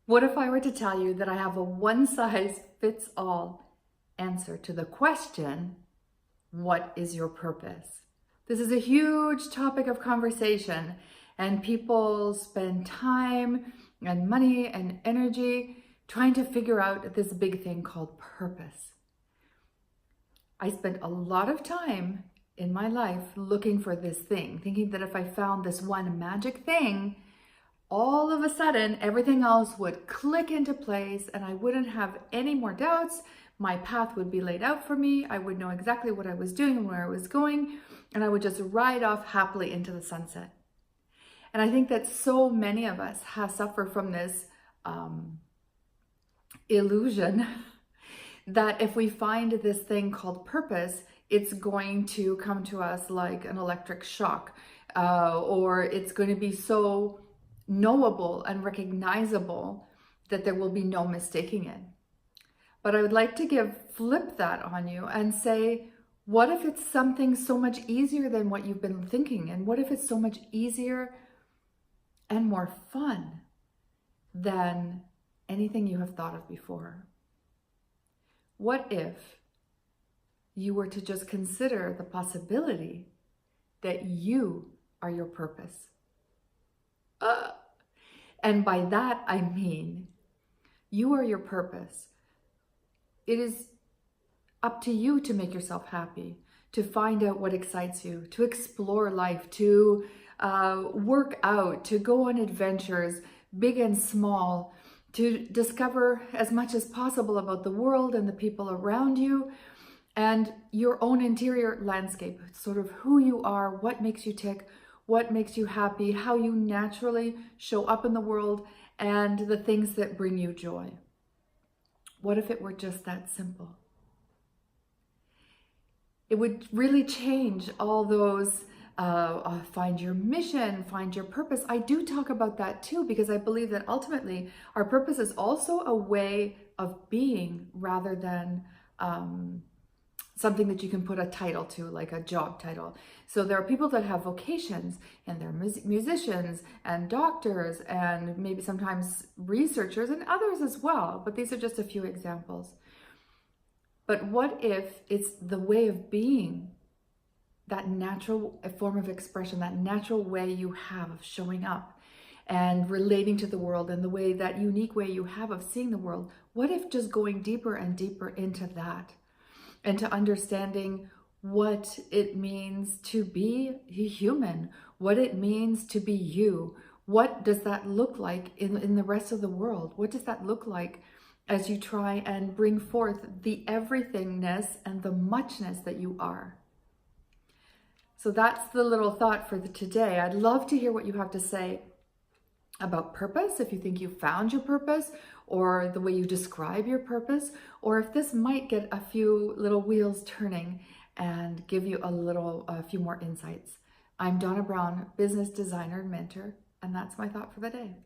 What if I were to tell you that I have a one-size-fits-all answer to the question, what is your purpose? This is a huge topic of conversation, and people spend time and money and energy trying to figure out this big thing called purpose. I spent a lot of time in my life looking for this thing, thinking that if I found this one magic thing, all of a sudden, everything else would click into place and I wouldn't have any more doubts. My path would be laid out for me. I would know exactly what I was doing and where I was going, and I would just ride off happily into the sunset. And I think that so many of us have suffered from this illusion that if we find this thing called purpose, it's going to come to us like an electric shock, or it's going to be so knowable and recognizable that there will be no mistaking it. But I would like to flip that on you and say, what if it's something so much easier than what you've been thinking? And what if it's so much easier and more fun than anything you have thought of before? What if you were to just consider the possibility that you are your purpose? And by that, I mean, you are your purpose. It is up to you to make yourself happy, to find out what excites you, to explore life, to work out, to go on adventures, big and small, to discover as much as possible about the world and the people around you and your own interior landscape, sort of who you are, what makes you tick, what makes you happy, how you naturally show up in the world, and the things that bring you joy. What if it were just that simple? It would really change all those find your mission, find your purpose. I do talk about that too, because I believe that ultimately our purpose is also a way of being rather than something that you can put a title to, like a job title. So there are people that have vocations, and they're musicians and doctors and maybe sometimes researchers and others as well. But these are just a few examples. But what if it's the way of being, that natural form of expression, that natural way you have of showing up and relating to the world, and the way, that unique way you have of seeing the world? What if just going deeper and deeper into that, and to understanding what it means to be a human, what it means to be you? What does that look like in the rest of the world? What does that look like as you try and bring forth the everythingness and the muchness that you are? So that's the little thought for today. I'd love to hear what you have to say about purpose, if you think you found your purpose, or the way you describe your purpose, or if this might get a few little wheels turning and give you a few more insights. I'm Donna Brown, business designer and mentor, and that's my thought for the day.